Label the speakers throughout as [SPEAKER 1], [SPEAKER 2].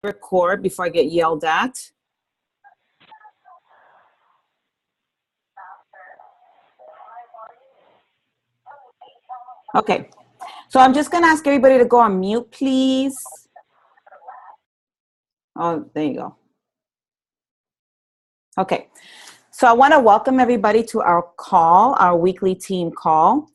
[SPEAKER 1] Record before I get yelled at. Okay, so I'm just gonna ask everybody to go on mute, please. Oh, there you go. Okay, so I want to welcome everybody to our call, our weekly team call.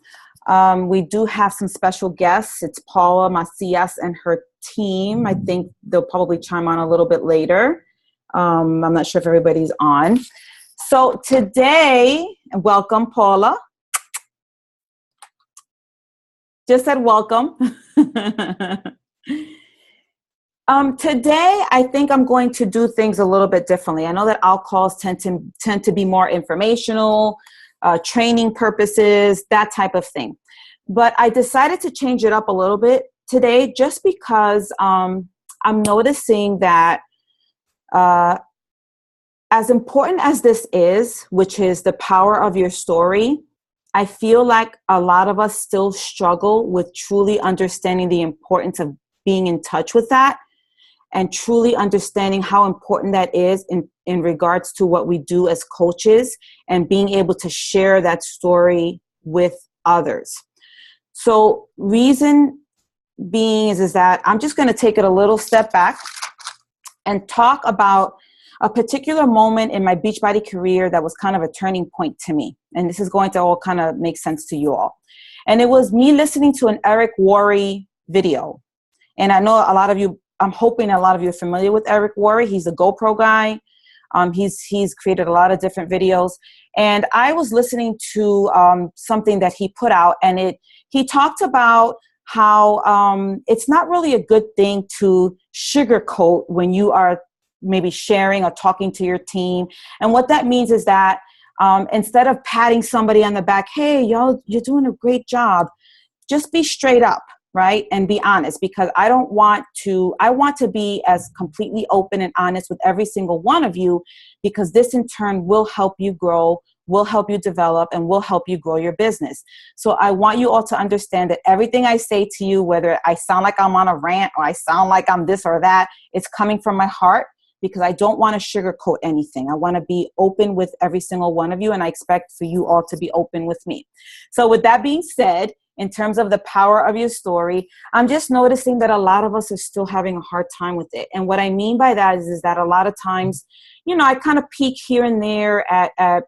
[SPEAKER 1] We do have some special guests. It's Paula Macias and her team. I think they'll probably chime on a little bit later. I'm not sure if everybody's on. So today, welcome, Paula. Just said welcome. Today, I think I'm going to do things a little bit differently. I know that our calls tend to be more informational, training purposes, that type of thing. But I decided to change it up a little bit today just because I'm noticing that as important as this is, which is the power of your story, I feel like a lot of us still struggle with truly understanding the importance of being in touch with that and truly understanding how important that is in regards to what we do as coaches and being able to share that story with others. So reason being is that I'm just going to take it a little step back and talk about a particular moment in my Beachbody career that was kind of a turning point to me. And this is going to all kind of make sense to you all. And it was me listening to an Eric Worre video. And I know a lot of you, I'm hoping a lot of you are familiar with Eric Worre. He's a GoPro guy. He's created a lot of different videos. And I was listening to something that he put out, and he talked about how it's not really a good thing to sugarcoat when you are maybe sharing or talking to your team. And what that means is that instead of patting somebody on the back, hey, y'all, you're doing a great job, just be straight up, right? And be honest, because I want to be as completely open and honest with every single one of you, because this in turn will help you grow, will help you develop, and will help you grow your business. So I want you all to understand that everything I say to you, whether I sound like I'm on a rant or I sound like I'm this or that, it's coming from my heart, because I don't want to sugarcoat anything. I want to be open with every single one of you, and I expect for you all to be open with me. So with that being said, in terms of the power of your story, I'm just noticing that a lot of us are still having a hard time with it. And what I mean by that is that a lot of times, I kind of peek here and there at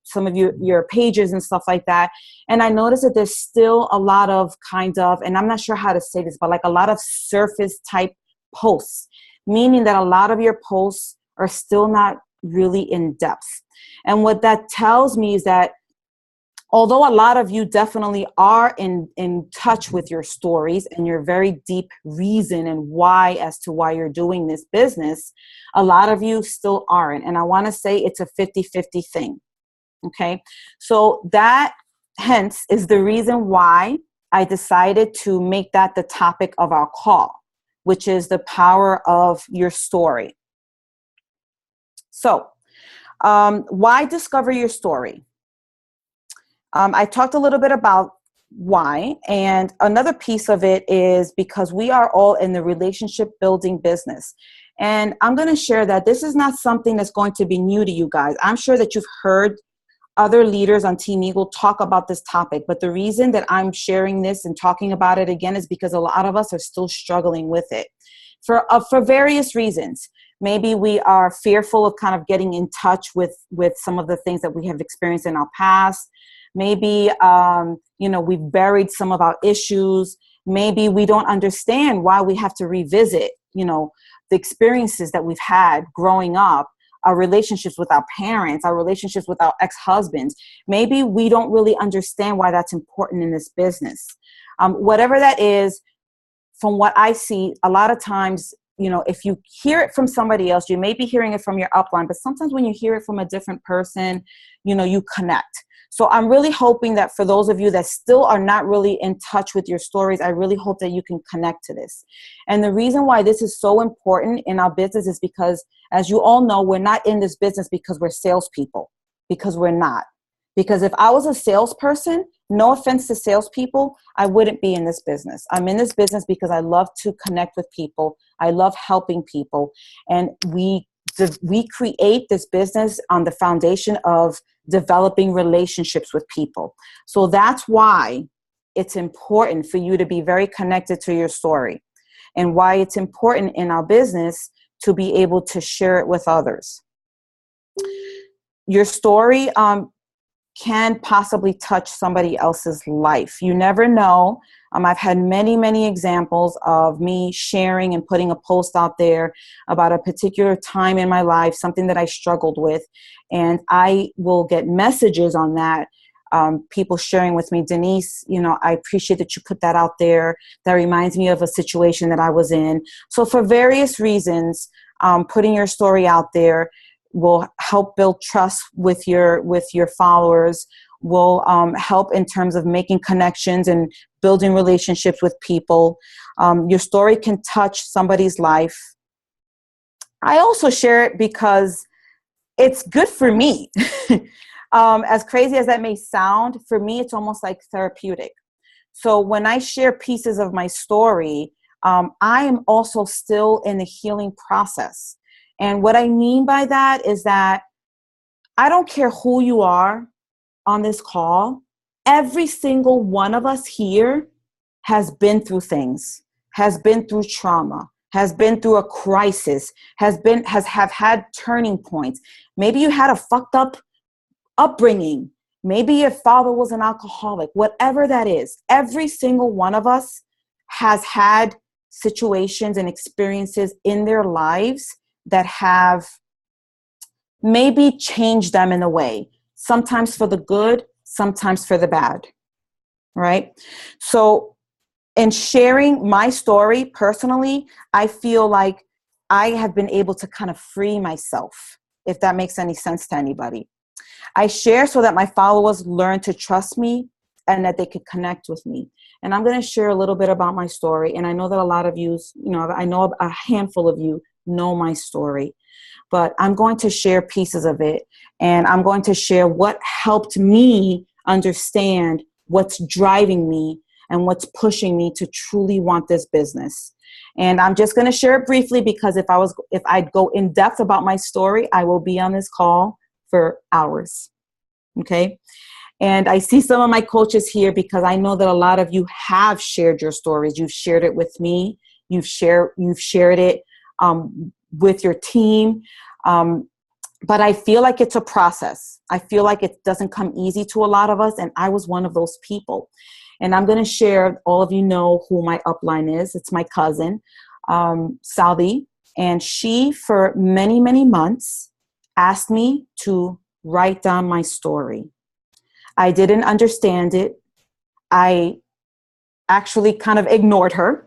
[SPEAKER 1] some of your pages and stuff like that. And I notice that there's still a lot of and I'm not sure how to say this, but like a lot of surface type posts, meaning that a lot of your posts are still not really in depth. And what that tells me is that although a lot of you definitely are in touch with your stories and your very deep reason and why as to why you're doing this business, a lot of you still aren't. And I want to say it's a 50-50 thing. Okay. So that hence is the reason why I decided to make that the topic of our call, which is the power of your story. So why discover your story? I talked a little bit about why, and another piece of it is because we are all in the relationship building business. And I'm going to share that this is not something that's going to be new to you guys. I'm sure that you've heard other leaders on Team Eagle talk about this topic, but the reason that I'm sharing this and talking about it again is because a lot of us are still struggling with it for various reasons. Maybe we are fearful of kind of getting in touch with some of the things that we have experienced in our past. Maybe, we've buried some of our issues. Maybe we don't understand why we have to revisit, the experiences that we've had growing up, our relationships with our parents, our relationships with our ex-husbands. Maybe we don't really understand why that's important in this business. Whatever that is, from what I see, a lot of times, if you hear it from somebody else, you may be hearing it from your upline, but sometimes when you hear it from a different person, you connect. So I'm really hoping that for those of you that still are not really in touch with your stories, I really hope that you can connect to this. And the reason why this is so important in our business is because, as you all know, we're not in this business because we're salespeople, because we're not. Because if I was a salesperson, no offense to salespeople, I wouldn't be in this business. I'm in this business because I love to connect with people. I love helping people. And we create this business on the foundation of developing relationships with people. So that's why it's important for you to be very connected to your story, and why it's important in our business to be able to share it with others. Your story can possibly touch somebody else's life. You never know. I've had many, many examples of me sharing and putting a post out there about a particular time in my life, something that I struggled with. And I will get messages on that. People sharing with me, Denise, I appreciate that you put that out there. That reminds me of a situation that I was in. So for various reasons, putting your story out there will help build trust with your followers, will help in terms of making connections and building relationships with people. Your story can touch somebody's life. I also share it because it's good for me. As crazy as that may sound, for me, it's almost like therapeutic. So when I share pieces of my story, I am also still in the healing process. And what I mean by that is that I don't care who you are on this call. Every single one of us here has been through things, has been through trauma, has been through a crisis, have had turning points. Maybe you had a fucked up upbringing. Maybe your father was an alcoholic. Whatever that is, every single one of us has had situations and experiences in their lives that have maybe changed them in a way, sometimes for the good, sometimes for the bad, right? So in sharing my story personally, I feel like I have been able to kind of free myself, if that makes any sense to anybody. I share so that my followers learn to trust me and that they could connect with me. And I'm going to share a little bit about my story. And I know that a lot of you, I know a handful of you know my story, but I'm going to share pieces of it. And I'm going to share what helped me understand what's driving me and what's pushing me to truly want this business. And I'm just going to share it briefly, because if I'd go in depth about my story, I will be on this call for hours. Okay. And I see some of my coaches here because I know that a lot of you have shared your stories. You've shared it with me. You've shared it with your team. But I feel like it's a process. I feel like it doesn't come easy to a lot of us. And I was one of those people. And I'm going to share, all of you know who my upline is. It's my cousin, Saudi. And she, for many, many months, asked me to write down my story. I didn't understand it. I actually kind of ignored her.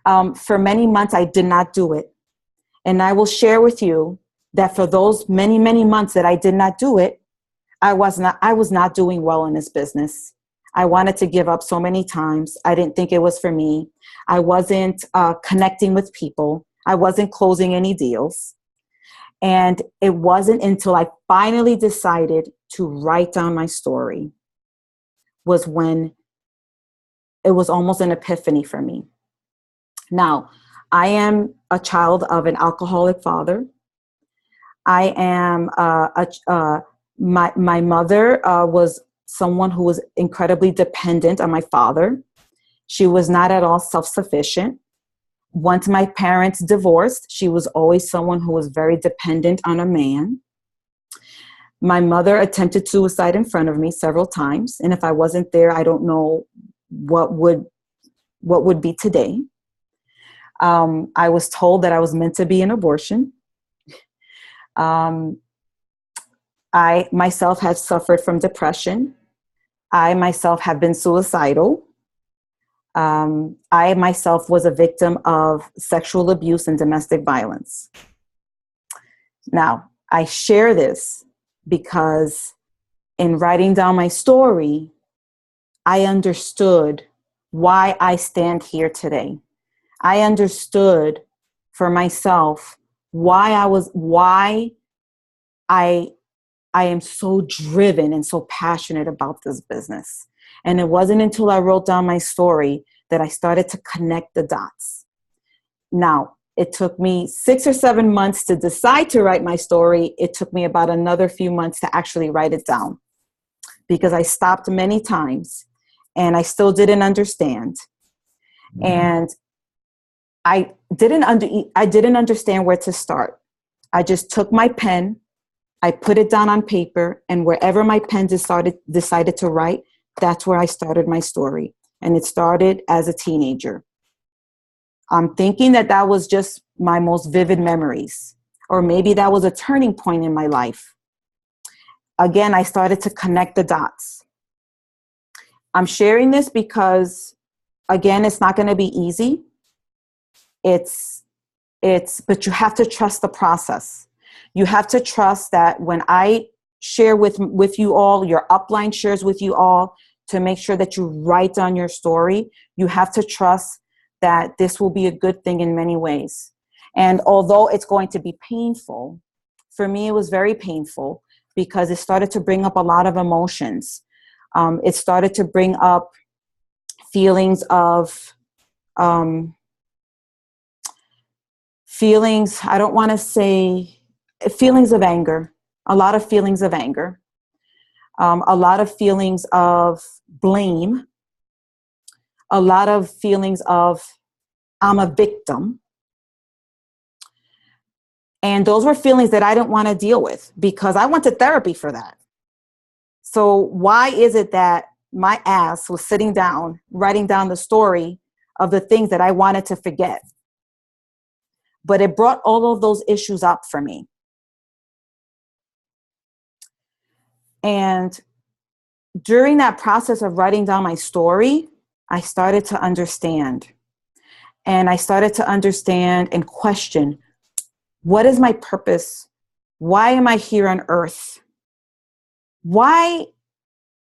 [SPEAKER 1] For many months, I did not do it. And I will share with you that for those many, many months that I did not do it, I was not doing well in this business. I wanted to give up so many times. I didn't think it was for me. I wasn't connecting with people. I wasn't closing any deals. And it wasn't until I finally decided to write down my story was when it was almost an epiphany for me. Now, I am a child of an alcoholic father. I am my mother was someone who was incredibly dependent on my father. She was not at all self-sufficient. Once my parents divorced, she was always someone who was very dependent on a man. My mother attempted suicide in front of me several times. And if I wasn't there, I don't know what would be today. I was told that I was meant to be an abortion. I myself have suffered from depression. I myself have been suicidal. I myself was a victim of sexual abuse and domestic violence. Now, I share this because in writing down my story, I understood why I stand here today. I understood for myself why I am so driven and so passionate about this business. And it wasn't until I wrote down my story that I started to connect the dots. Now, it took me 6 or 7 months to decide to write my story. It took me about another few months to actually write it down, because I stopped many times and I still didn't understand. And I didn't understand where to start. I just took my pen, I put it down on paper, and wherever my pen decided to write, that's where I started my story. And it started as a teenager. I'm thinking that was just my most vivid memories, or maybe that was a turning point in my life. Again, I started to connect the dots. I'm sharing this because, again, it's not going to be easy. But you have to trust the process. You have to trust that when I share with you all, your upline shares with you all, to make sure that you write down your story, you have to trust that this will be a good thing in many ways. And although it's going to be painful, for me, it was very painful because it started to bring up a lot of emotions. It started to bring up feelings of, I don't want to say feelings of anger, a lot of feelings of anger, a lot of feelings of blame, a lot of feelings of I'm a victim. And those were feelings that I didn't want to deal with because I went to therapy for that. So why is it that my ass was sitting down, writing down the story of the things that I wanted to forget? But it brought all of those issues up for me. And during that process of writing down my story, I started to understand. And I started to understand and question, what is my purpose? Why am I here on earth? Why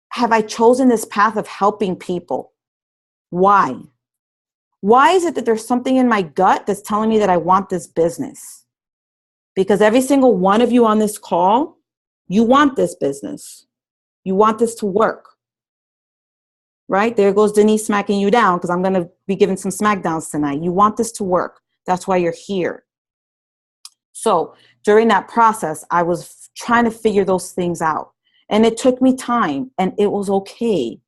[SPEAKER 1] have I chosen this path of helping people? Why? Why is it that there's something in my gut that's telling me that I want this business? Because every single one of you on this call, you want this business. You want this to work. Right? There goes Denise smacking you down because I'm going to be giving some smackdowns tonight. You want this to work. That's why you're here. So during that process, I was trying to figure those things out. And it took me time, and it was okay.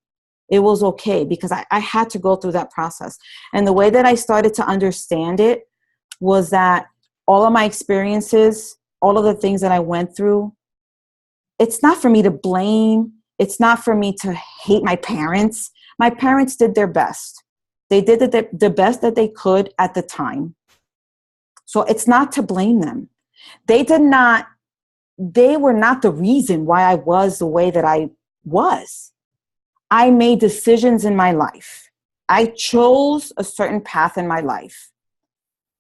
[SPEAKER 1] It was okay because I had to go through that process. And the way that I started to understand it was that all of my experiences, all of the things that I went through, it's not for me to blame. It's not for me to hate my parents. My parents did their best. They did the best that they could at the time. So it's not to blame them. They were not the reason why I was the way that I was. I made decisions in my life. I chose a certain path in my life,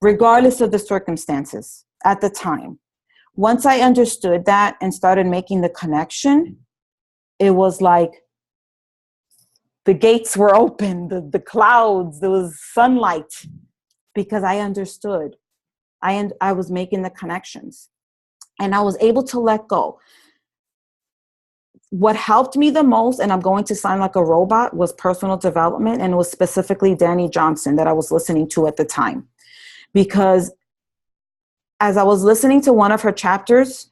[SPEAKER 1] regardless of the circumstances at the time. Once I understood that and started making the connection, it was like the gates were open, the clouds, there was sunlight, because I understood. I was making the connections, and I was able to let go. What helped me the most, and I'm going to sound like a robot, was personal development, and it was specifically Danny Johnson that I was listening to at the time. Because as I was listening to one of her chapters,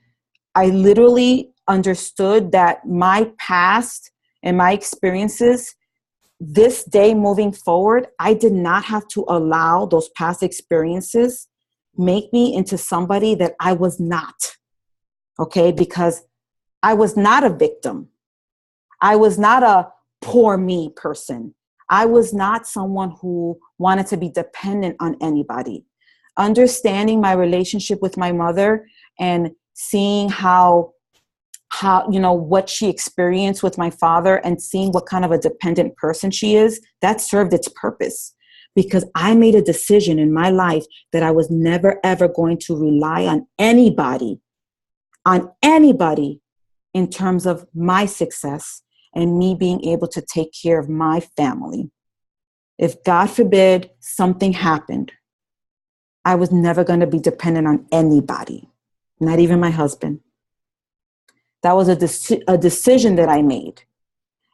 [SPEAKER 1] I literally understood that my past and my experiences, this day moving forward, I did not have to allow those past experiences make me into somebody that I was not. Okay? Because I was not a victim. I was not a poor me person. I was not someone who wanted to be dependent on anybody. Understanding my relationship with my mother and seeing how what she experienced with my father and seeing what kind of a dependent person she is, that served its purpose. Because I made a decision in my life that I was never, ever going to rely on anybody in terms of my success and me being able to take care of my family. If God forbid something happened, I was never going to be dependent on anybody, not even my husband. That was a decision that I made.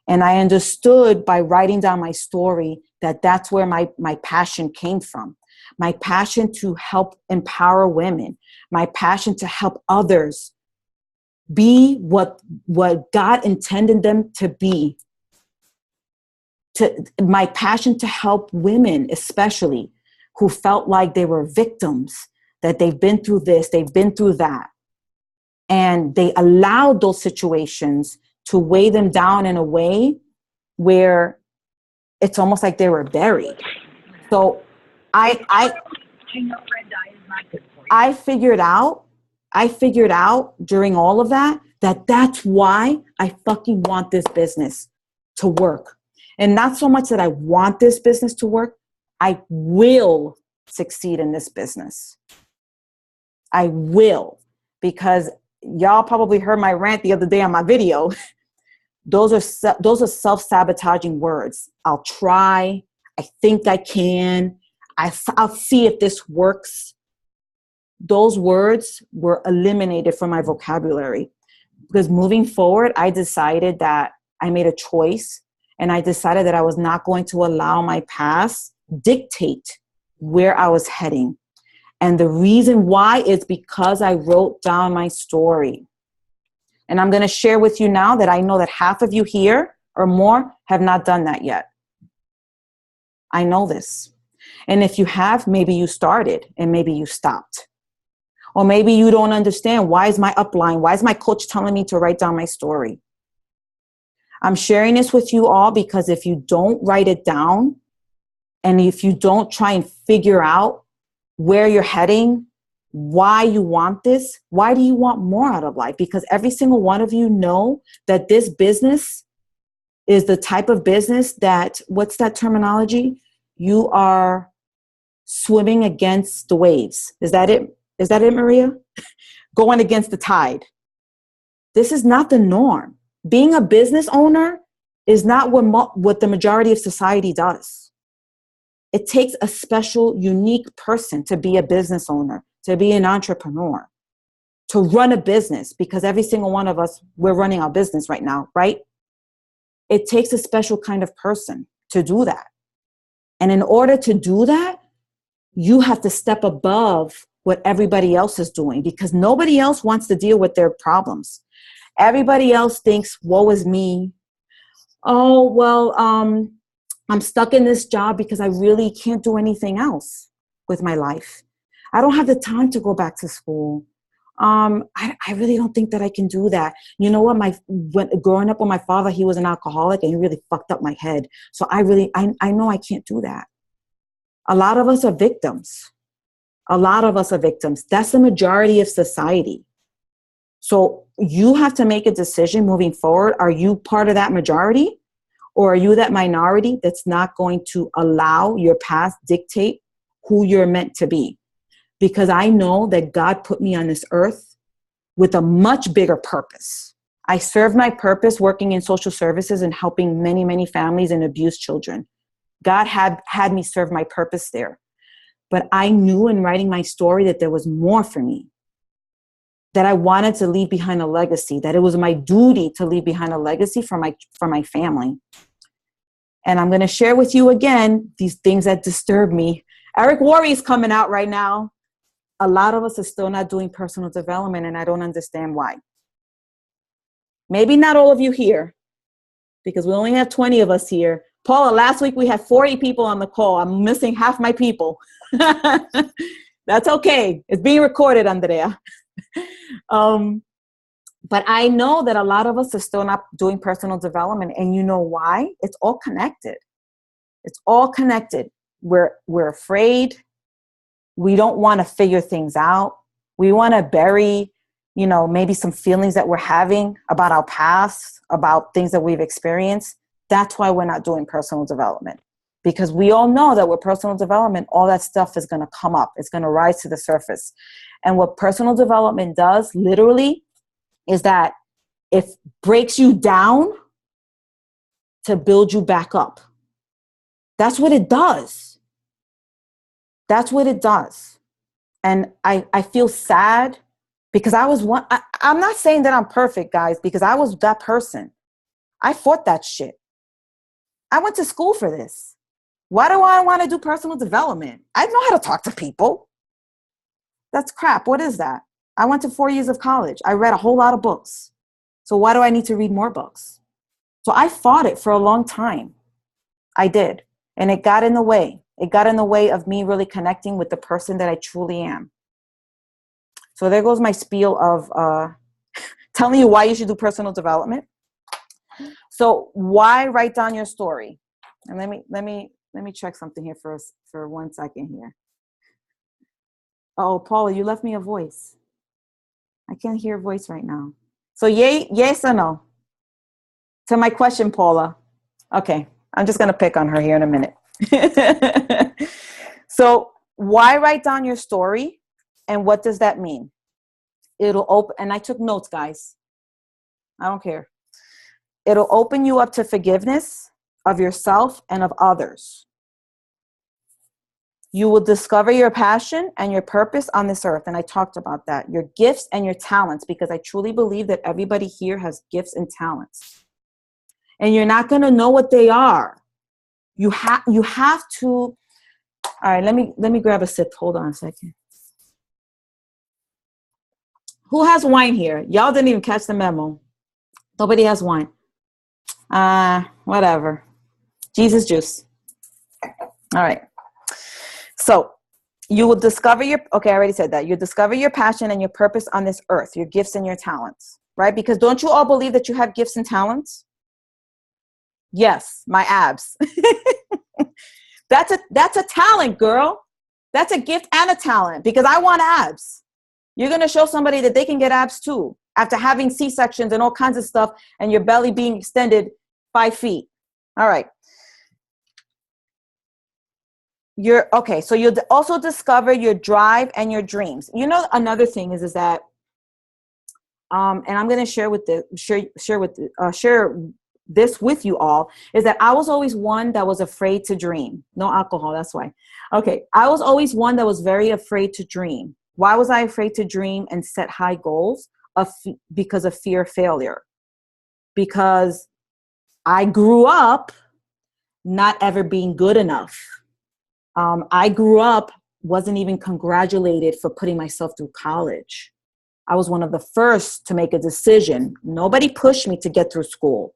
[SPEAKER 1] And I understood by writing down my story that that's where my passion came from. My passion to help empower women, my passion to help others be what God intended them to be. My passion to help women, especially who felt like they were victims, that they've been through this, they've been through that. And they allowed those situations to weigh them down in a way where it's almost like they were buried. So I figured out during all of that that's why I fucking want this business to work. And not so much that I want this business to work, I will succeed in this business. I will, because y'all probably heard my rant the other day on my video. Those are self-sabotaging words. I'll try. I think I can. I'll see if this works. Those words were eliminated from my vocabulary, because moving forward, I decided that I made a choice, and I decided that I was not going to allow my past dictate where I was heading. And the reason why is because I wrote down my story. And I'm going to share with you now that I know that half of you here or more have not done that yet. I know this. And if you have, maybe you started and maybe you stopped. Or maybe you don't understand, why is my upline? Why is my coach telling me to write down my story? I'm sharing this with you all because if you don't write it down, and if you don't try and figure out where you're heading, why you want this, why do you want more out of life? Because every single one of you know that this business is the type of business that, what's that terminology? You are swimming against the waves. Is that it? Is that it, Maria? Going against the tide. This is not the norm. Being a business owner is not what the majority of society does. It takes a special, unique person to be a business owner, to be an entrepreneur, to run a business, because every single one of us, we're running our business right now, right? It takes a special kind of person to do that. And in order to do that, you have to step above what everybody else is doing, because nobody else wants to deal with their problems. Everybody else thinks, woe is me. Oh, well, I'm stuck in this job because I really can't do anything else with my life. I don't have the time to go back to school. I really don't think that I can do that. You know what? Growing up with my father, he was an alcoholic and he really fucked up my head. So I know I can't do that. A lot of us are victims. A lot of us are victims. That's the majority of society. So you have to make a decision moving forward. Are you part of that majority? Or are you that minority that's not going to allow your past dictate who you're meant to be? Because I know that God put me on this earth with a much bigger purpose. I serve my purpose working in social services and helping many, many families and abused children. God had me serve my purpose there. But I knew in writing my story that there was more for me, that I wanted to leave behind a legacy, that it was my duty to leave behind a legacy for my family. And I'm going to share with you again these things that disturb me. Eric Worre is coming out right now. A lot of us are still not doing personal development, and I don't understand why. Maybe not all of you here, because we only have 20 of us here. Paula, last week we had 40 people on the call. I'm missing half my people. That's okay. It's being recorded, Andrea. But I know that a lot of us are still not doing personal development. And you know why? It's all connected. It's all connected. We're afraid. We don't want to figure things out. We want to bury, maybe some feelings that we're having about our past, about things that we've experienced. That's why we're not doing personal development. Because we all know that with personal development, all that stuff is going to come up. It's going to rise to the surface. And what personal development does, literally, is that it breaks you down to build you back up. That's what it does. That's what it does. And I feel sad because I was one. I'm not saying that I'm perfect, guys, because I was that person. I fought that shit. I went to school for this. Why do I want to do personal development? I know how to talk to people. That's crap. What is that? I went to 4 years of college. I read a whole lot of books. So why do I need to read more books? So I fought it for a long time. I did. And it got in the way. It got in the way of me really connecting with the person that I truly am. So there goes my spiel of telling you why you should do personal development. So why write down your story? And let me check something here for 1 second here. Oh, Paula, you left me a voice. I can't hear a voice right now. So yes or no? To my question, Paula. Okay, I'm just going to pick on her here in a minute. So why write down your story? And what does that mean? It'll open, and I took notes, guys. I don't care. It'll open you up to forgiveness of yourself and of others. You will discover your passion and your purpose on this earth. And I talked about that. Your gifts and your talents, because I truly believe that everybody here has gifts and talents. And you're not going to know what they are. You have to. All right, let me grab a sip. Hold on a second. Who has wine here? Y'all didn't even catch the memo. Nobody has wine. Whatever. Jesus juice. All right. So you will discover okay, I already said that. You'll discover your passion and your purpose on this earth, your gifts and your talents, right? Because don't you all believe that you have gifts and talents? Yes, my abs. That's a talent, girl. That's a gift and a talent, because I want abs. You're going to show somebody that they can get abs too, after having C-sections and all kinds of stuff and your belly being extended 5 feet. All right. So you'll also discover your drive and your dreams. You know, another thing is that, and I'm going to share this with you all, is that I was always one that was afraid to dream. No alcohol, that's why. Okay, I was always one that was very afraid to dream. Why was I afraid to dream and set high goals? Because of fear of failure. Because I grew up not ever being good enough. I grew up, wasn't even congratulated for putting myself through college. I was one of the first to make a decision. Nobody pushed me to get through school.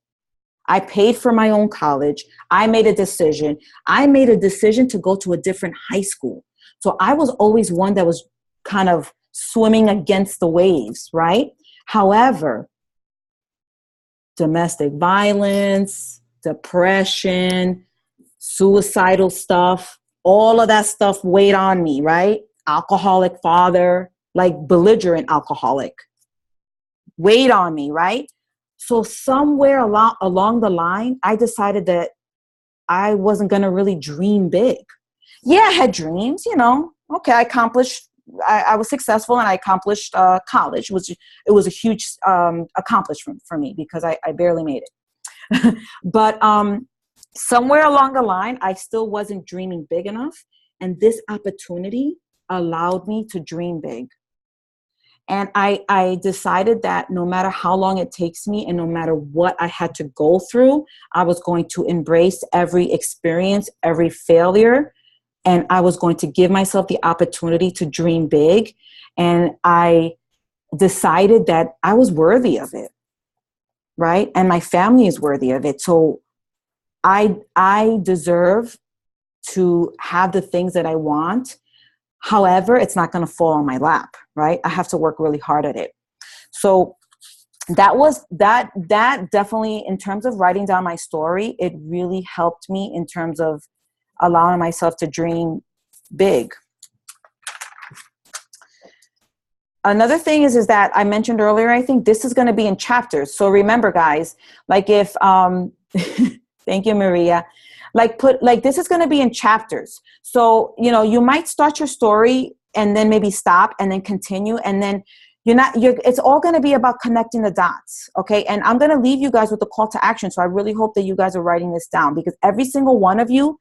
[SPEAKER 1] I paid for my own college. I made a decision. I made a decision to go to a different high school. So I was always one that was kind of swimming against the waves, right? However, domestic violence, depression, suicidal stuff, all of that stuff weighed on me, right? Alcoholic father, like belligerent alcoholic, weighed on me, right? So somewhere along the line, I decided that I wasn't going to really dream big. Yeah, I had dreams, you know. Okay, I was successful and I accomplished college. It was a huge accomplishment for me because I barely made it. But somewhere along the line, I still wasn't dreaming big enough. And this opportunity allowed me to dream big. And I decided that no matter how long it takes me and no matter what I had to go through, I was going to embrace every experience, every failure. And I was going to give myself the opportunity to dream big. And I decided that I was worthy of it, right? And my family is worthy of it. So I deserve to have the things that I want. However, it's not going to fall on my lap, right? I have to work really hard at it. So that definitely, in terms of writing down my story, it really helped me in terms of allowing myself to dream big. Another thing is that I mentioned earlier, I think this is going to be in chapters. So remember, guys, like if, thank you, Maria. Like this is going to be in chapters. So, you know, you might start your story and then maybe stop and then continue. And then it's all going to be about connecting the dots. Okay. And I'm going to leave you guys with a call to action. So I really hope that you guys are writing this down, because every single one of you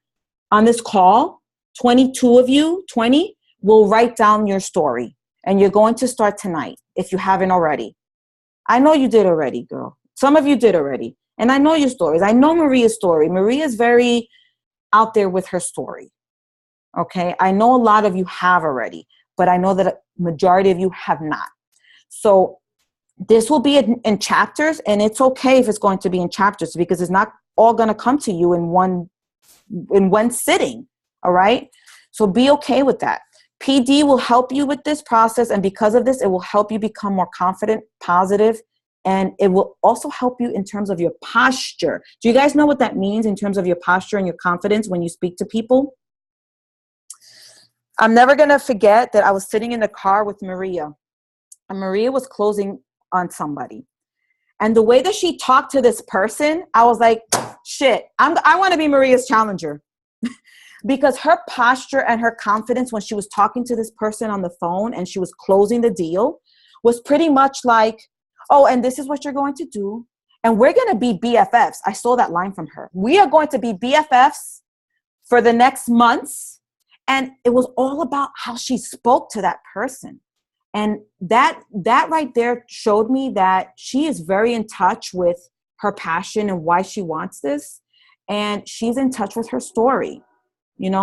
[SPEAKER 1] on this call, 22 of you, 20 will write down your story, and you're going to start tonight if you haven't already. I know you did already, girl. Some of you did already. And I know your stories. I know Maria's story. Maria is very out there with her story. Okay. I know a lot of you have already, but I know that a majority of you have not. So this will be in chapters, and it's okay if it's going to be in chapters because it's not all going to come to you in one sitting. All right. So be okay with that. PD will help you with this process. And because of this, it will help you become more confident, positive, and it will also help you in terms of your posture. Do you guys know what that means in terms of your posture and your confidence when you speak to people? I'm never going to forget that I was sitting in the car with Maria, and Maria was closing on somebody. And the way that she talked to this person, I was like, shit, I want to be Maria's challenger. Because her posture and her confidence when she was talking to this person on the phone and she was closing the deal was pretty much like, oh, and this is what you're going to do. And we're going to be BFFs. I stole that line from her. We are going to be BFFs for the next months. And it was all about how she spoke to that person. And that right there showed me that she is very in touch with her passion and why she wants this. And she's in touch with her story.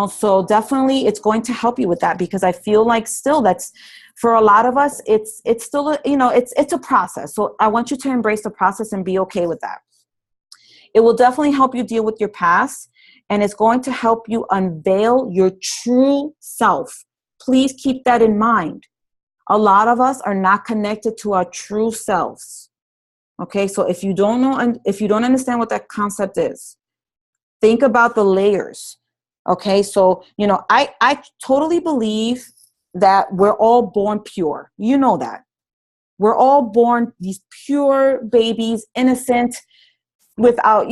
[SPEAKER 1] So definitely it's going to help you with that, because I feel like still that's for a lot of us, it's still, it's a process. So I want you to embrace the process and be okay with that. It will definitely help you deal with your past, and it's going to help you unveil your true self. Please keep that in mind. A lot of us are not connected to our true selves. Okay. So if you don't understand what that concept is, think about the layers. Okay, so, I totally believe that we're all born pure. You know that. We're all born these pure babies, innocent, without,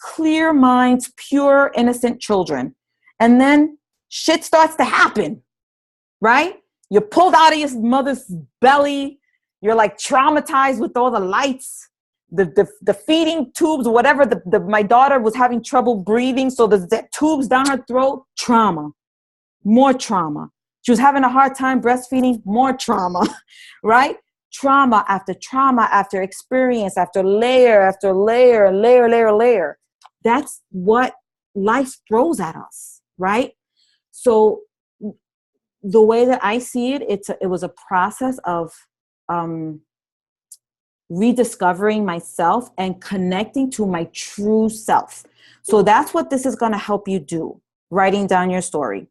[SPEAKER 1] clear minds, pure, innocent children. And then shit starts to happen, right? You're pulled out of your mother's belly. You're like traumatized with all the lights. The feeding tubes, whatever, my daughter was having trouble breathing, so the tubes down her throat, trauma, more trauma. She was having a hard time breastfeeding, more trauma, right? Trauma after experience, after layer, layer. That's what life throws at us, right? So the way that I see it, it was a process of rediscovering myself and connecting to my true self. So that's what this is going to help you do, writing down your story.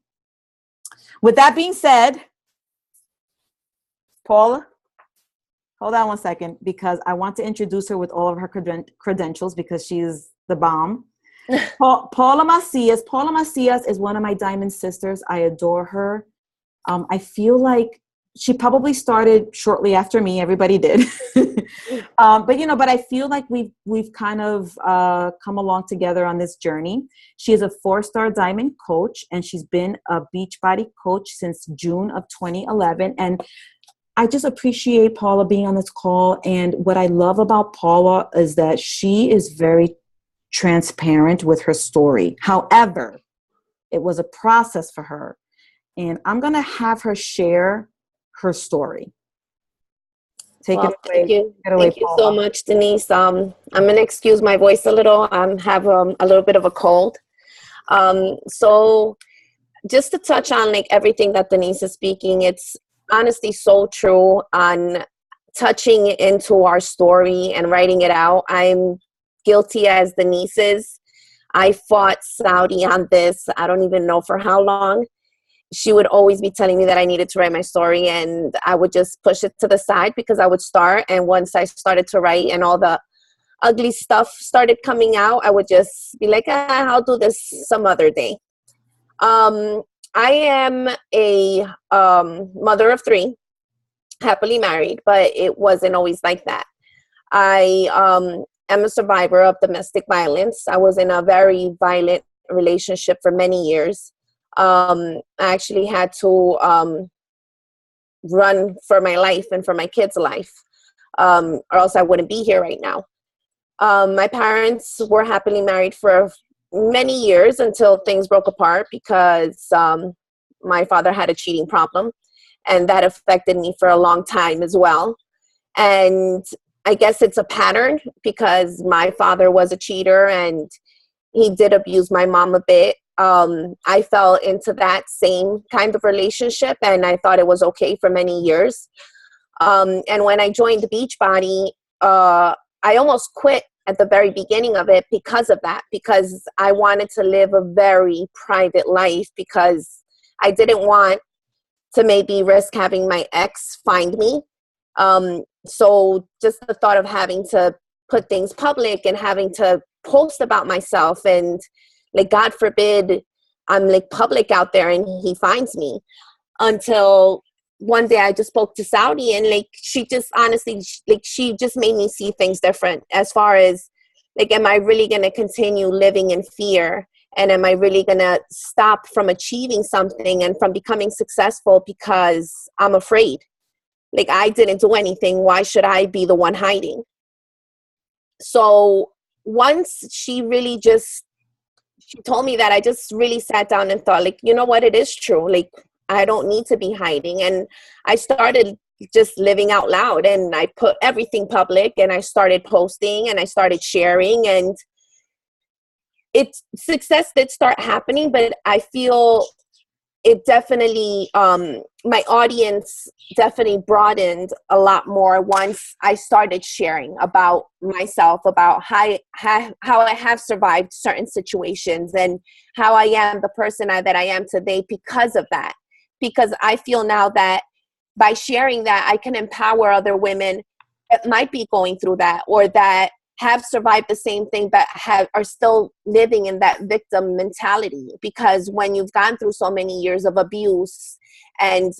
[SPEAKER 1] With that being said, Paula, hold on one second, because I want to introduce her with all of her credentials, because she's the bomb. Paula Macias. Paula Macias is one of my diamond sisters. I adore her. I feel like she probably started shortly after me. Everybody did. But I feel like we've kind of come along together on this journey. She is a 4-star diamond coach, and she's been a Beachbody coach since June of 2011. And I just appreciate Paula being on this call. And what I love about Paula is that she is very transparent with her story. However, it was a process for her. And I'm going to have her share her story. Take it away.
[SPEAKER 2] Thank you so much, Denise. I'm going to excuse my voice a little. I have a little bit of a cold. So just to touch on like everything that Denise is speaking, it's honestly so true on touching into our story and writing it out. I'm guilty as Denise is. I fought Saudi on this. I don't even know for how long. She would always be telling me that I needed to write my story, and I would just push it to the side because I would start. And once I started to write and all the ugly stuff started coming out, I would just be like, I'll do this some other day. I am a mother of 3, happily married, but it wasn't always like that. I am a survivor of domestic violence. I was in a very violent relationship for many years. I actually had to run for my life and for my kids' life, or else I wouldn't be here right now. My parents were happily married for many years until things broke apart because my father had a cheating problem, and that affected me for a long time as well. And I guess it's a pattern because my father was a cheater and he did abuse my mom a bit. I fell into that same kind of relationship and I thought it was okay for many years. And when I joined Beachbody, I almost quit at the very beginning of it because of that, because I wanted to live a very private life because I didn't want to maybe risk having my ex find me. So just the thought of having to put things public and having to post about myself and like, God forbid, I'm like public out there and he finds me, until one day I just spoke to Saudi and like, she just honestly, like, she just made me see things different as far as like, am I really going to continue living in fear? And am I really going to stop from achieving something and from becoming successful because I'm afraid? Like, I didn't do anything. Why should I be the one hiding? So once she told me that, I just really sat down and thought, like, you know what? It is true. Like, I don't need to be hiding. And I started just living out loud and I put everything public and I started posting and I started sharing, and success did start happening, but I feel it definitely, my audience definitely broadened a lot more once I started sharing about myself, about how I have survived certain situations and how I am the person that I am today because of that. Because I feel now that by sharing that, I can empower other women that might be going through that or that have survived the same thing but are still living in that victim mentality. Because when you've gone through so many years of abuse and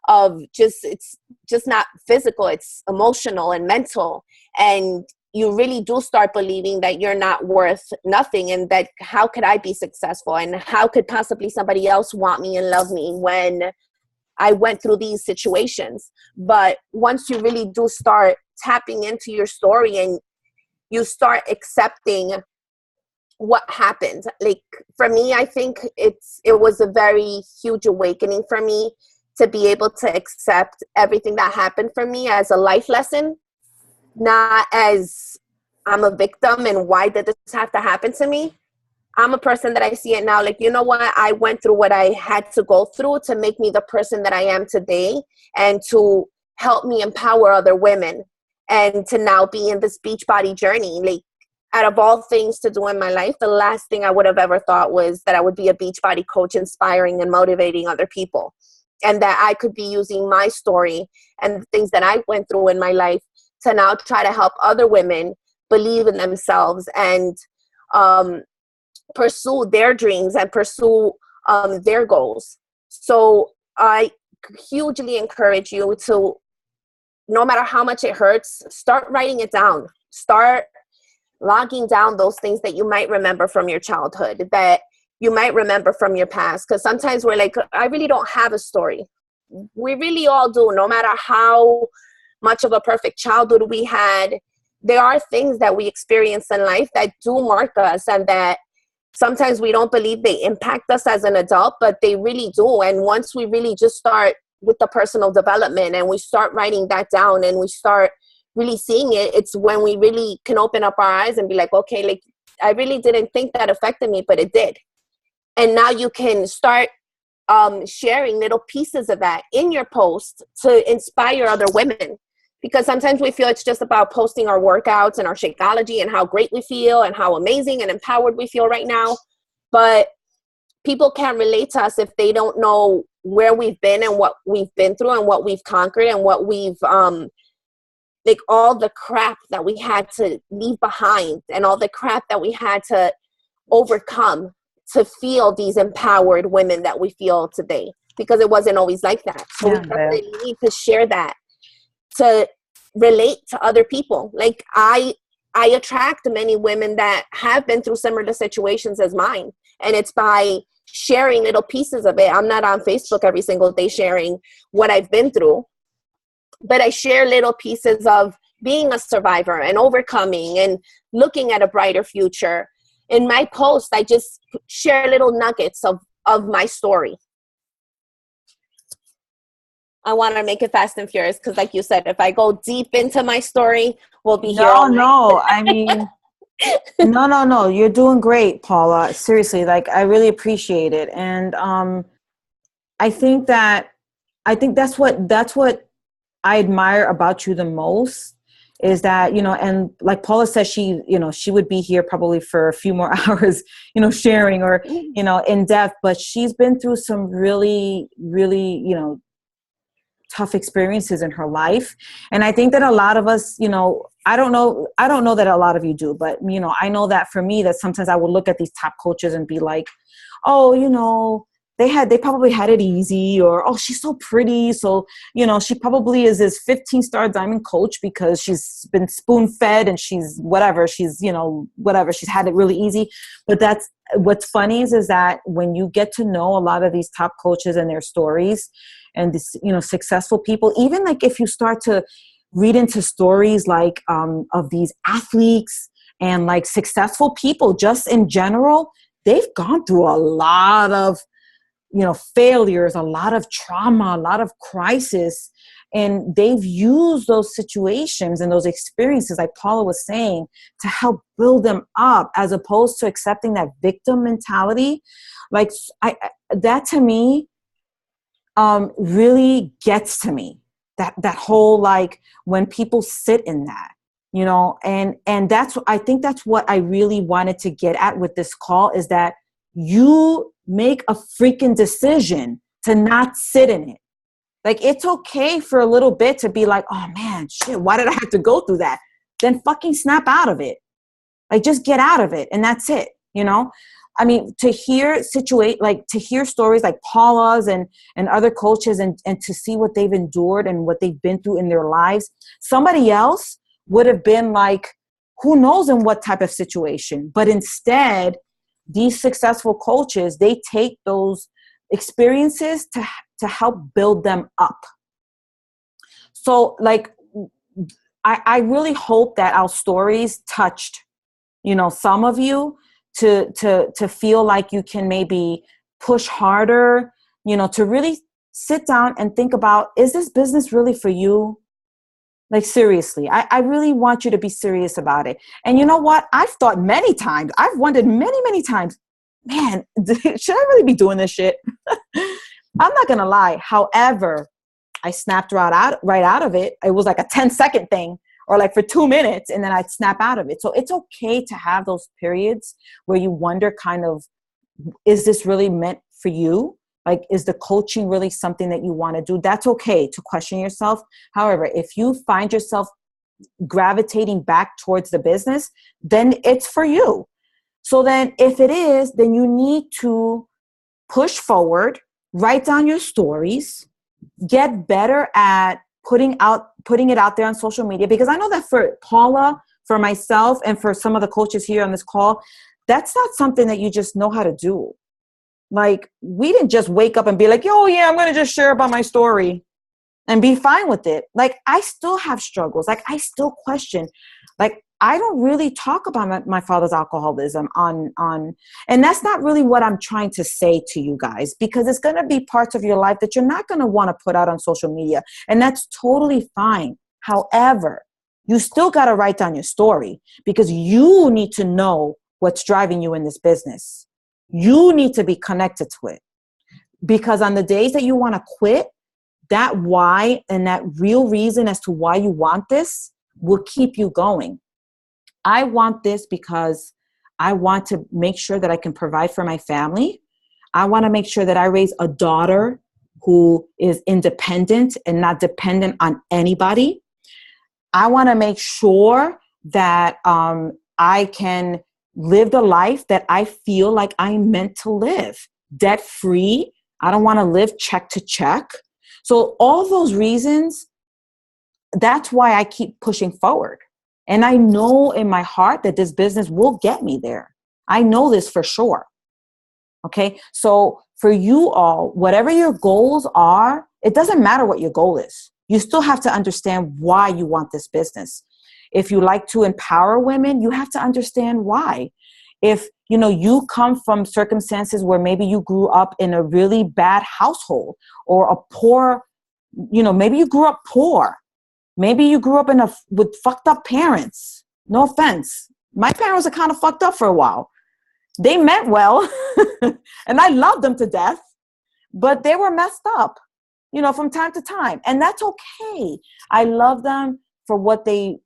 [SPEAKER 2] of it's just not physical, it's emotional and mental, and you really do start believing that you're not worth nothing and that how could I be successful and how could possibly somebody else want me and love me when I went through these situations. But once you really do start tapping into your story and you start accepting what happened. Like for me, I think it was a very huge awakening for me to be able to accept everything that happened for me as a life lesson, not as I'm a victim and why did this have to happen to me. I'm a person that I see it now, like, you know what? I went through what I had to go through to make me the person that I am today and to help me empower other women and to now be in this Beachbody journey. Like, out of all things to do in my life, the last thing I would have ever thought was that I would be a Beachbody coach, inspiring and motivating other people. And that I could be using my story and the things that I went through in my life to now try to help other women believe in themselves and pursue their dreams and pursue their goals. So I hugely encourage you to, no matter how much it hurts, start writing it down. Start logging down those things that you might remember from your childhood, that you might remember from your past. Because sometimes we're like, I really don't have a story. We really all do. No matter how much of a perfect childhood we had, there are things that we experience in life that do mark us and that sometimes we don't believe they impact us as an adult, but they really do. And once we really just start with the personal development and we start writing that down and we start really seeing it, it's when we really can open up our eyes and be like, okay, like I really didn't think that affected me, but it did. And now you can start sharing little pieces of that in your post to inspire other women. Because sometimes we feel it's just about posting our workouts and our Shakeology and how great we feel and how amazing and empowered we feel right now. But people can't relate to us if they don't know where we've been and what we've been through and what we've conquered and what we've, like all the crap that we had to leave behind and all the crap that we had to overcome to feel these empowered women that we feel today. Because it wasn't always like that. So we definitely need to share that to relate to other people. Like I attract many women that have been through similar situations as mine. And it's by sharing little pieces of it. I'm not on Facebook every single day sharing what I've been through, but I share little pieces of being a survivor and overcoming and looking at a brighter future. In my post, I just share little nuggets of my story. I want to make it fast and furious because, like you said, if I go deep into my story, we'll be here
[SPEAKER 1] No,
[SPEAKER 2] all night.
[SPEAKER 1] no. I mean, no. You're doing great, Paula. Seriously, like I really appreciate it. And I think that that's what I admire about you the most is that, and like Paula says, she would be here probably for a few more hours, sharing or, in depth, but she's been through some really, really, tough experiences in her life. And I think that a lot of us, I don't know that a lot of you do, but, I know that for me, that sometimes I would look at these top coaches and be like, oh, they probably had it easy, or, oh, she's so pretty. So, she probably is this 15-star diamond coach because she's been spoon fed and she's whatever, she's had it really easy. But that's what's funny is that when you get to know a lot of these top coaches and their stories and this, successful people, even like if you start to read into stories like of these athletes and like successful people just in general, they've gone through a lot of failures, a lot of trauma, a lot of crisis. And they've used those situations and those experiences, like Paula was saying, to help build them up as opposed to accepting that victim mentality. Like that to me really gets to me. That whole, like, when people sit in that, and I think that's what I really wanted to get at with this call, is that you make a freaking decision to not sit in it. Like, it's okay for a little bit to be like, oh man, shit, why did I have to go through that? Then fucking snap out of it. Like, just get out of it. And that's it. I mean, to hear stories like Paula's and other coaches and to see what they've endured and what they've been through in their lives, somebody else would have been like, who knows in what type of situation. But instead, these successful coaches, they take those experiences to help build them up. So, like, I really hope that our stories touched, some of you to feel like you can maybe push harder, to really sit down and think about, is this business really for you? Like, seriously, I really want you to be serious about it. And you know what? I've thought many times, I've wondered many, many times, man, should I really be doing this shit? I'm not going to lie. However, I snapped right out of it. It was like a 10-second thing, or like for 2 minutes, and then I'd snap out of it. So it's okay to have those periods where you wonder kind of, is this really meant for you? Like, is the coaching really something that you want to do? That's okay to question yourself. However, if you find yourself gravitating back towards the business, then it's for you. So then if it is, then you need to push forward, write down your stories, get better at putting it out there on social media. Because I know that for Paula, for myself, and for some of the coaches here on this call, that's not something that you just know how to do. Like, we didn't just wake up and be like, oh yeah, I'm going to just share about my story and be fine with it. Like, I still have struggles. Like, I still question. Like, I don't really talk about my father's alcoholism on, and that's not really what I'm trying to say to you guys, because it's going to be parts of your life that you're not going to want to put out on social media. And that's totally fine. However, you still got to write down your story, because you need to know what's driving you in this business. You need to be connected to it, because on the days that you want to quit, that why and that real reason as to why you want this will keep you going. I want this because I want to make sure that I can provide for my family. I want to make sure that I raise a daughter who is independent and not dependent on anybody. I want to make sure that I can live the life that I feel like I'm meant to live, debt free. I don't want to live check to check. So all those reasons, that's why I keep pushing forward. And I know in my heart that this business will get me there. I know this for sure. Okay. So for you all, whatever your goals are, it doesn't matter what your goal is. You still have to understand why you want this business. If you like to empower women, you have to understand why. If you come from circumstances where maybe you grew up in a really bad household or a poor maybe you grew up poor. Maybe you grew up with fucked up parents. No offense. My parents are kind of fucked up for a while. They meant well, and I loved them to death, but they were messed up, from time to time. And that's okay. I love them for what they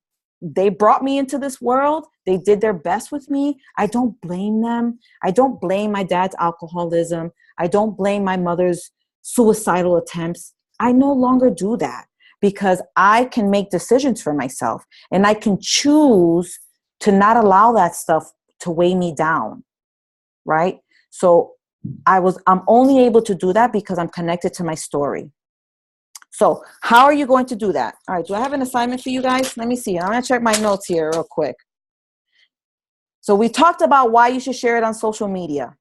[SPEAKER 1] brought me into this world. They did their best with me. I don't blame them. I don't blame my dad's alcoholism. I don't blame my mother's suicidal attempts. I no longer do that because I can make decisions for myself, and I can choose to not allow that stuff to weigh me down. Right? So I'm only able to do that because I'm connected to my story. So how are you going to do that? All right. Do I have an assignment for you guys? Let me see. I'm going to check my notes here real quick. So we talked about why you should share it on social media.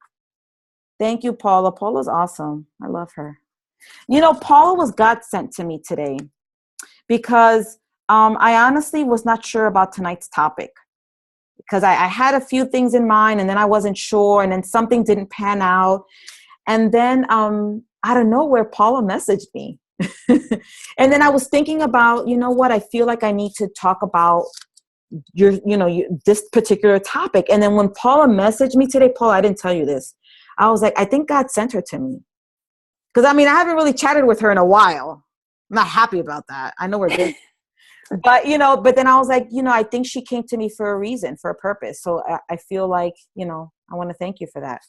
[SPEAKER 1] Thank you, Paula. Paula's awesome. I love her. Paula was God sent to me today because I honestly was not sure about tonight's topic. Because I had a few things in mind, and then I wasn't sure, and then something didn't pan out. And then out of nowhere, Paula messaged me. And then I was thinking about, what, I feel like I need to talk about this particular topic. And then when Paula messaged me today, Paula, I didn't tell you this. I was like, I think God sent her to me. Because, I haven't really chatted with her in a while. I'm not happy about that. I know we're busy. But, but then I was like, I think she came to me for a reason, for a purpose. So I feel like, I want to thank you for that.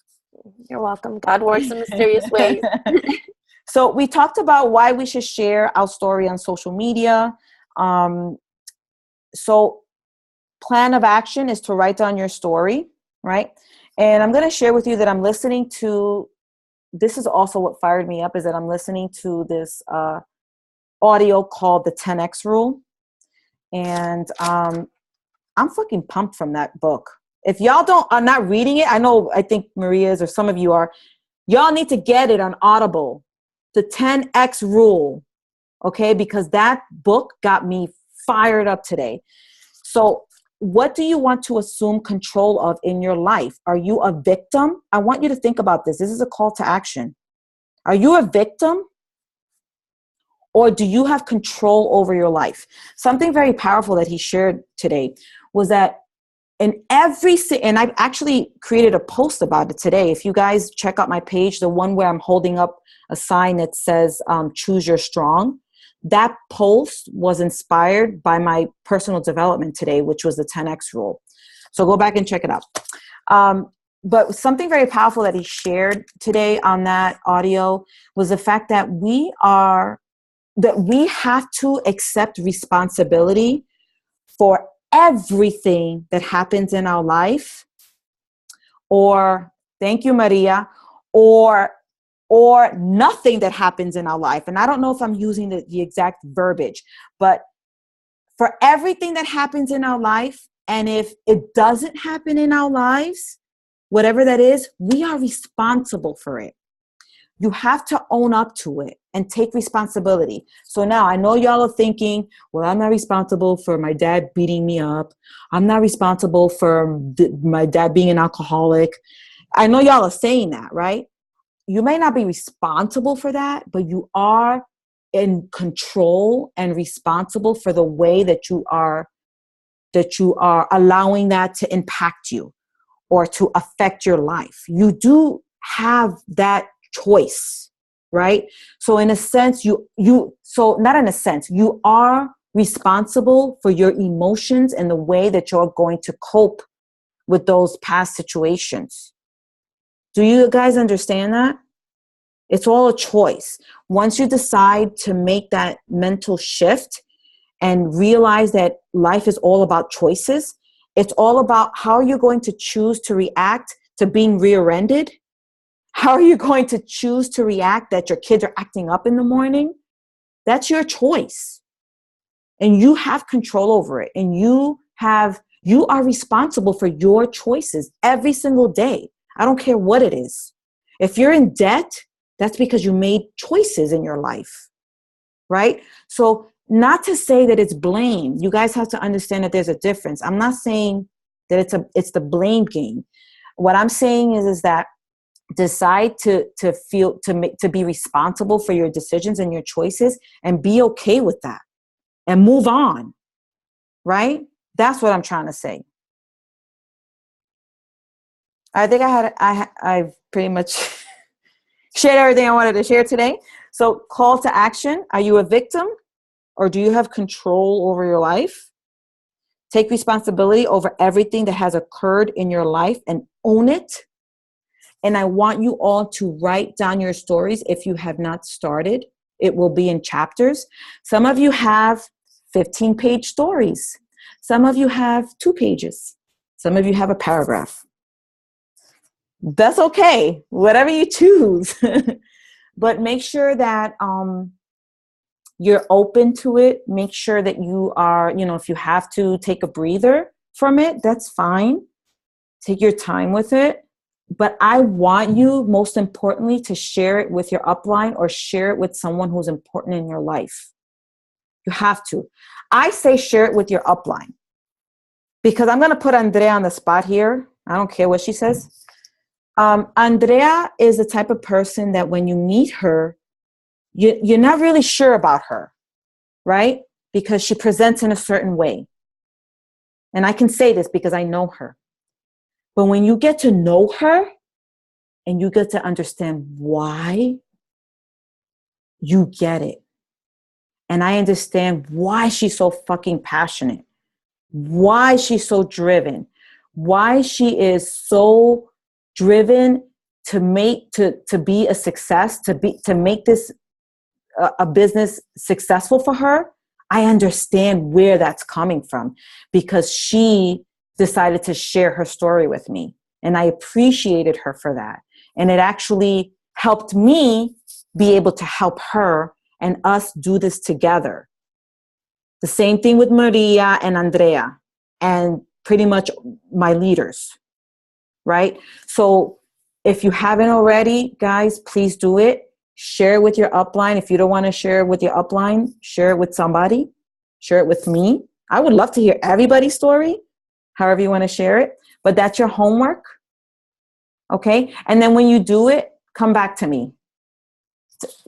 [SPEAKER 2] You're welcome. God works in mysterious ways.
[SPEAKER 1] So we talked about why we should share our story on social media. So plan of action is to write down your story, right? And I'm going to share with you that I'm listening to, this is also what fired me up, is that I'm listening to this audio called the 10X Rule. And I'm fucking pumped from that book. If y'all are not reading it, I think Maria is, or some of you are, y'all need to get it on Audible, the 10X Rule, okay? Because that book got me fired up today. So what do you want to assume control of in your life? Are you a victim? I want you to think about this. This is a call to action. Are you a victim? Or do you have control over your life? Something very powerful that he shared today was that and I've actually created a post about it today. If you guys check out my page, the one where I'm holding up a sign that says, choose your strong, that post was inspired by my personal development today, which was the 10X rule. So go back and check it out. But something very powerful that he shared today on that audio was the fact that we have to accept responsibility for everything that happens in our life, or thank you, Maria, or nothing that happens in our life. And I don't know if I'm using the exact verbiage, but for everything that happens in our life, and if it doesn't happen in our lives, whatever that is, we are responsible for it. You have to own up to it and take responsibility. So now I know y'all are thinking, well, I'm not responsible for my dad beating me up. I'm not responsible for my dad being an alcoholic. I know y'all are saying that, right? You may not be responsible for that, but you are in control and responsible for the way that you are allowing that to impact you or to affect your life. You do have that choice, right? So in a sense, you are responsible for your emotions and the way that you're going to cope with those past situations. Do you guys understand that? It's all a choice. Once you decide to make that mental shift and realize that life is all about choices, it's all about how you're going to choose to react to being rear-ended. How are you going to choose to react that your kids are acting up in the morning? That's your choice. And you have control over it. And you are responsible for your choices every single day. I don't care what it is. If you're in debt, that's because you made choices in your life, right? So not to say that it's blame. You guys have to understand that there's a difference. I'm not saying that it's the blame game. What I'm saying is that decide to be responsible for your decisions and your choices, and be okay with that and move on. Right? That's what I'm trying to say. I think I've pretty much shared everything I wanted to share today. So, call to action. Are you a victim, or do you have control over your life? Take responsibility over everything that has occurred in your life and own it. And I want you all to write down your stories. If you have not started, it will be in chapters. Some of you have 15-page stories. Some of you have 2 pages. Some of you have a paragraph. That's okay, whatever you choose. But make sure that you're open to it. Make sure that you are, if you have to take a breather from it, that's fine. Take your time with it. But I want you, most importantly, to share it with your upline or share it with someone who's important in your life. You have to. I say share it with your upline, because I'm going to put Andrea on the spot here. I don't care what she says. Andrea is the type of person that when you meet her, you're not really sure about her, right? Because she presents in a certain way. And I can say this because I know her. But when you get to know her and you get to understand why, you get it. And I understand why she's so fucking passionate, why she's so driven, why she is so driven to be a success, to make this a business successful for her. I understand where that's coming from, because she decided to share her story with me, and I appreciated her for that. And it actually helped me be able to help her and us do this together. The same thing with Maria and Andrea and pretty much my leaders, right? So if you haven't already, guys, please do it. Share it with your upline. If you don't want to share it with your upline, share it with somebody. Share it with me. I would love to hear everybody's story, however you want to share it. But that's your homework. Okay? And then when you do it, come back to me.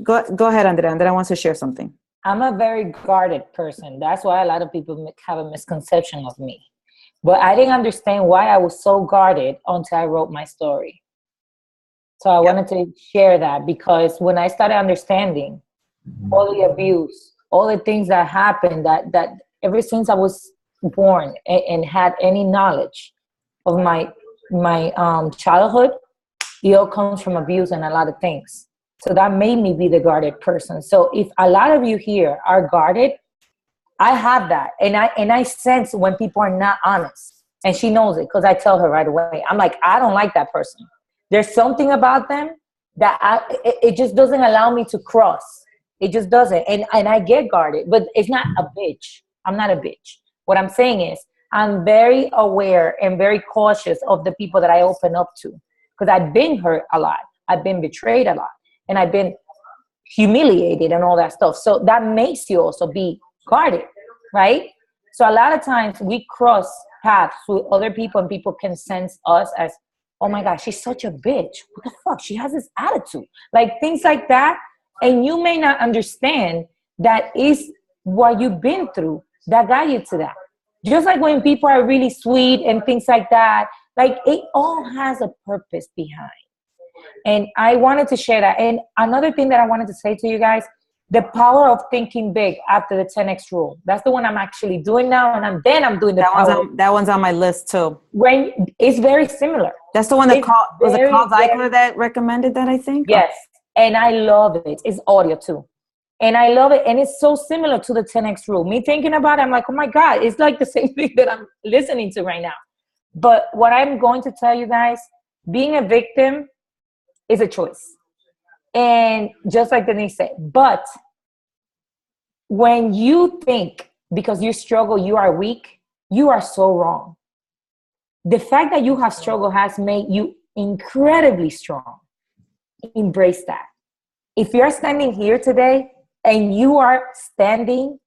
[SPEAKER 1] Go ahead, Andrea. Andrea wants to share something.
[SPEAKER 3] I'm a very guarded person. That's why a lot of people have a misconception of me. But I didn't understand why I was so guarded until I wrote my story. So I wanted to share that, because when I started understanding all the abuse, all the things that happened, that ever since I was born and had any knowledge of my childhood, it all comes from abuse and a lot of things. So that made me be the guarded person. So if a lot of you here are guarded, I have that. And I sense when people are not honest. And she knows it, because I tell her right away. I'm like, I don't like that person. There's something about them that it just doesn't allow me to cross. It just doesn't. And I get guarded, but it's not a bitch. I'm not a bitch. What I'm saying is I'm very aware and very cautious of the people that I open up to, because I've been hurt a lot. I've been betrayed a lot, and I've been humiliated and all that stuff. So that makes you also be guarded, right? So a lot of times we cross paths with other people, and people can sense us as, oh my gosh, she's such a bitch. What the fuck? She has this attitude. Like things like that. And you may not understand that is what you've been through that got you to that. Just like when people are really sweet and things like that, like it all has a purpose behind. And I wanted to share that. And another thing that I wanted to say to you guys, the power of thinking big after the 10X rule. That's the one I'm actually doing now. And I'm doing the
[SPEAKER 1] that one's on my list too.
[SPEAKER 3] When it's very similar.
[SPEAKER 1] That's the one that was it Carl Zeichler that recommended that, I think?
[SPEAKER 3] Yes. And I love it. It's audio too. And I love it. And it's so similar to the 10X rule. Me thinking about it, I'm like, oh my God, it's like the same thing that I'm listening to right now. But what I'm going to tell you guys, being a victim is a choice. And just like Denise said, but when you think because you struggle, you are weak, you are so wrong. The fact that you have struggled has made you incredibly strong. Embrace that. If you're standing here today and you are standing,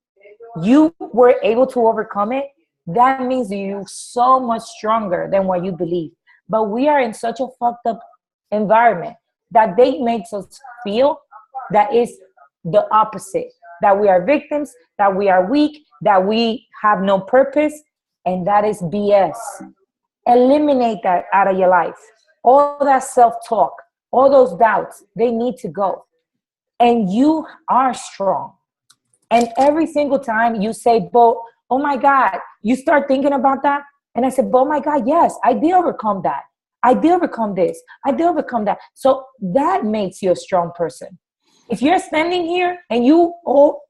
[SPEAKER 3] you were able to overcome it, that means you're so much stronger than what you believe. But we are in such a fucked up environment that they makes us feel that is the opposite, that we are victims, that we are weak, that we have no purpose, and that is BS. Eliminate that out of your life. All that self-talk, all those doubts, they need to go. And you are strong. And every single time you say, Bo, oh my God, you start thinking about that. And I said, oh my God, yes, I did overcome that. I did overcome this. I did overcome that. So that makes you a strong person. If you're standing here and you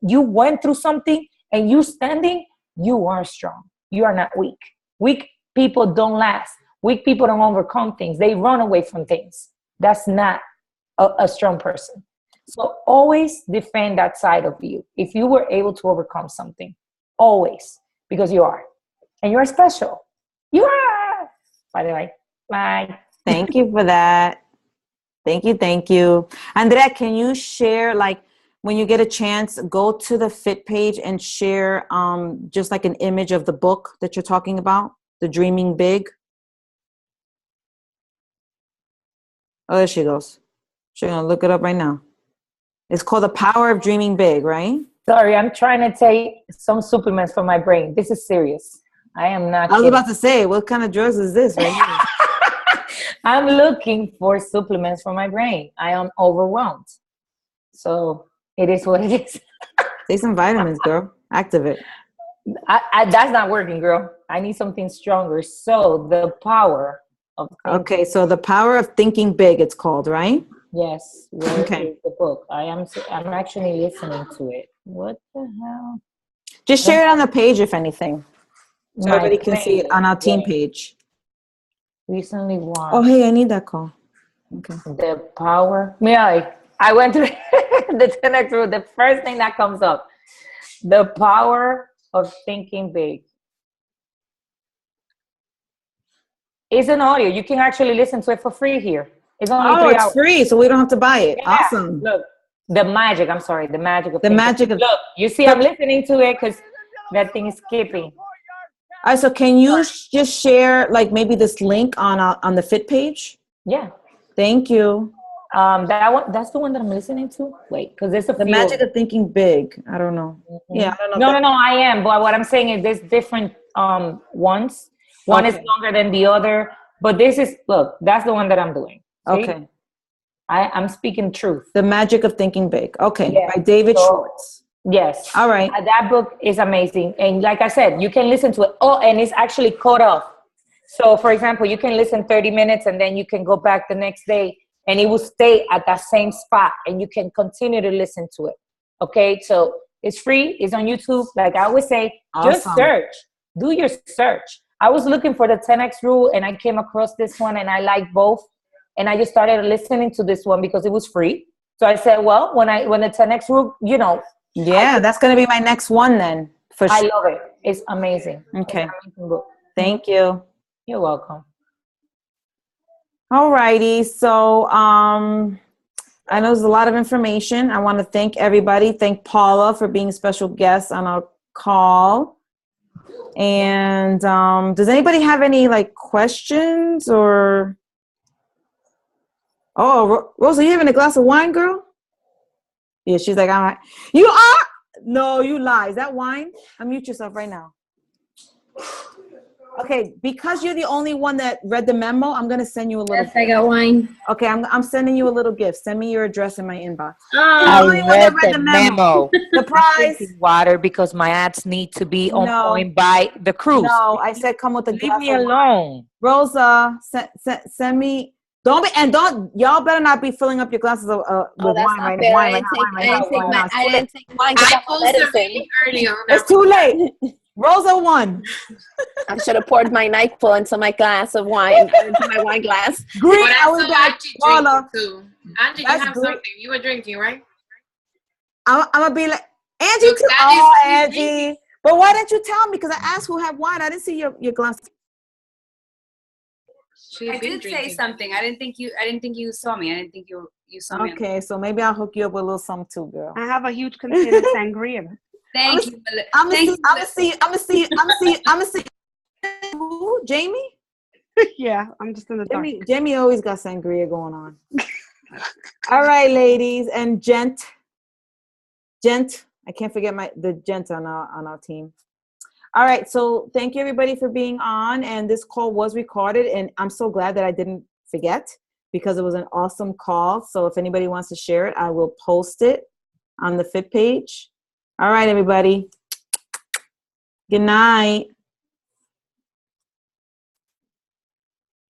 [SPEAKER 3] went through something and you standing, you are strong. You are not weak. Weak people don't last. Weak people don't overcome things. They run away from things. That's not a strong person. So always defend that side of you. If you were able to overcome something, always, because you are. And you're special. You are. By the way, bye.
[SPEAKER 1] Thank you for that. Thank you. Andrea, can you share, like, when you get a chance, go to the Fit page and share just like an image of the book that you're talking about, The Dreaming Big? Oh, there she goes. She's going to look it up right now. It's called The Power of Dreaming Big, right?
[SPEAKER 3] Sorry, I'm trying to take some supplements for my brain. This is serious. I am not.
[SPEAKER 1] I was about to say, what kind of drugs is this right here?
[SPEAKER 3] I'm looking for supplements for my brain. I am overwhelmed. So it is what it is.
[SPEAKER 1] Take some vitamins, girl. Activate.
[SPEAKER 3] That's not working, girl. I need something stronger. So the power of thinking.
[SPEAKER 1] Okay, so The Power of Thinking Big, it's called, right?
[SPEAKER 3] Yes. Where
[SPEAKER 1] okay.
[SPEAKER 3] is the book? I'm actually listening to it. What the hell?
[SPEAKER 1] Just share it on the page, if anything, so everybody can see it on our team page.
[SPEAKER 3] Recently watched.
[SPEAKER 1] Oh, hey, I need that call. Okay.
[SPEAKER 3] The Power. Yeah, I went to the 10X Rule. The first thing that comes up, The Power of Thinking Big. It's an audio. You can actually listen to it for free here. It's only 3 hours.
[SPEAKER 1] It's free, so we don't have to buy it.
[SPEAKER 3] Yeah.
[SPEAKER 1] Awesome.
[SPEAKER 3] Look, the magic of
[SPEAKER 1] the magic of.
[SPEAKER 3] Look, you see, I'm listening to it because that thing is skipping.
[SPEAKER 1] All right, so can you just share, like, maybe this link on the Fit page?
[SPEAKER 3] Yeah.
[SPEAKER 1] Thank you.
[SPEAKER 3] That's the one that I'm listening to. Wait, because there's
[SPEAKER 1] The magic of thinking big. I don't know.
[SPEAKER 3] Mm-hmm.
[SPEAKER 1] Yeah, I don't know.
[SPEAKER 3] No, I am. But what I'm saying is there's different ones. One is longer than the other. But that's the one that I'm doing. See?
[SPEAKER 1] Okay.
[SPEAKER 3] I'm speaking truth.
[SPEAKER 1] The Magic of Thinking Big. Okay.
[SPEAKER 3] Yes.
[SPEAKER 1] By David Schwartz.
[SPEAKER 3] Yes.
[SPEAKER 1] All right.
[SPEAKER 3] That book is amazing. And like I said, you can listen to it. Oh, and it's actually cut off. So, for example, you can listen 30 minutes and then you can go back the next day and it will stay at that same spot and you can continue to listen to it. Okay? So, it's free. It's on YouTube. Like I always say, just search. Do your search. I was looking for the 10X Rule and I came across this one and I like both. And I just started listening to this one because it was free. So I said, well, when the 10X Rule,
[SPEAKER 1] Yeah, that's going to be my next one then. For sure.
[SPEAKER 3] I love it. It's amazing.
[SPEAKER 1] Okay.
[SPEAKER 3] It's an amazing book.
[SPEAKER 1] Thank you.
[SPEAKER 3] You're welcome.
[SPEAKER 1] All righty. So I know there's a lot of information. I want to thank everybody. Thank Paula for being a special guest on our call. And does anybody have any questions or? Oh, Rosa, you having a glass of wine, girl? Yeah, she's like, all right. You are? No, you lie. Is that wine? Unmute yourself right now. Okay, because you're the only one that read the memo, I'm going to send you a little gift.
[SPEAKER 4] I got wine.
[SPEAKER 1] Okay, I'm sending you a little gift. Send me your address in my inbox.
[SPEAKER 5] I read the memo.
[SPEAKER 1] The prize.
[SPEAKER 5] Water because my ads need to be on point by the cruise.
[SPEAKER 1] No, I said come with a glass.
[SPEAKER 5] Leave me alone.
[SPEAKER 1] Rosa, send me. Y'all better not be filling up your glasses with wine right now.
[SPEAKER 2] I didn't take wine.
[SPEAKER 4] I posted really earlier.
[SPEAKER 1] It's too late. Rosa won.
[SPEAKER 2] I should have poured my NyQuil into my glass of wine, into my wine glass.
[SPEAKER 1] Green,
[SPEAKER 4] But I saw Angie drinking too. Angie, you have
[SPEAKER 1] great.
[SPEAKER 4] something. You were drinking, right?
[SPEAKER 1] I'm going to be like, Angie too. Oh, Angie. But why didn't you tell me? Because I asked who had wine. I didn't see your glass.
[SPEAKER 4] I did say something. I didn't think you saw me. I didn't think you saw me.
[SPEAKER 1] Okay, so maybe I'll hook you up with a little something too, girl.
[SPEAKER 6] I have a huge container of sangria.
[SPEAKER 4] Thank you.
[SPEAKER 1] I'm gonna see. Who? Jamie?
[SPEAKER 6] Yeah, I'm just in the dark.
[SPEAKER 1] Jamie always got sangria going on. All right, ladies and gent. I can't forget the gent on our team. All right, so thank you everybody for being on, and this call was recorded, and I'm so glad that I didn't forget because it was an awesome call. So if anybody wants to share it, I will post it on the Fit page. All right, everybody. Good night.